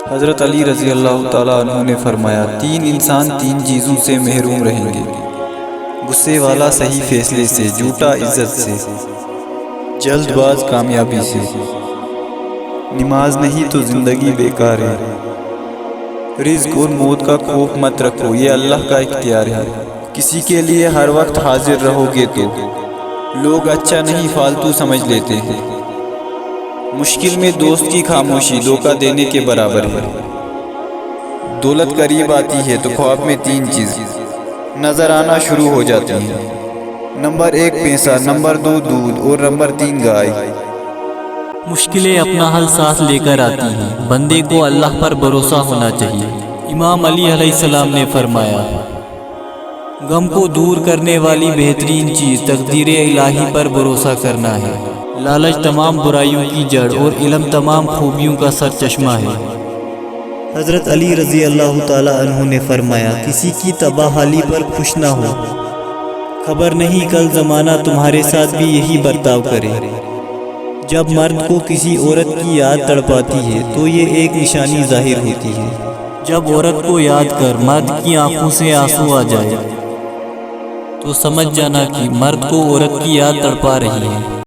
حضرت علی رضی اللہ تعالیٰ عنہ نے فرمایا، تین انسان تین چیزوں سے محروم رہیں گے: غصے والا صحیح فیصلے سے، جھوٹا عزت سے، جلد باز کامیابی سے۔ نماز نہیں تو زندگی بیکار ہے۔ رزق اور موت کا خوف مت رکھو، یہ اللہ کا اختیار ہے۔ کسی کے لیے ہر وقت حاضر رہو گے تو لوگ اچھا نہیں فالتو سمجھ لیتے ہیں۔ مشکل میں دوست کی خاموشی دھوکہ دینے کے برابر ہے۔ دولت قریب آتی ہے تو خواب میں تین چیزیں نظر آنا شروع ہو جاتی ہیں: نمبر 1 پیسہ، نمبر 2 دودھ اور نمبر 3 گائے۔ مشکلیں اپنا حل ساتھ لے کر آتی ہیں، بندے کو اللہ پر بھروسہ ہونا چاہیے۔ امام علی علیہ السلام نے فرمایا، غم کو دور کرنے والی بہترین چیز تقدیر الہی پر بھروسہ کرنا ہے۔ لالچ تمام برائیوں کی جڑ اور علم تمام خوبیوں کا سر چشمہ ہے۔ حضرت علی رضی اللہ تعالیٰ عنہ نے فرمایا، کسی کی تباہ حالی پر خوش نہ ہو، خبر نہیں کل زمانہ تمہارے ساتھ بھی یہی برتاؤ کرے۔ جب مرد کو کسی عورت کی یاد تڑپاتی ہے تو یہ ایک نشانی ظاہر ہوتی ہے۔ جب عورت کو یاد کر مرد کی آنکھوں سے آنسو آ جائے تو سمجھ جانا کہ مرد کو عورت کی یاد تڑپا رہی ہے۔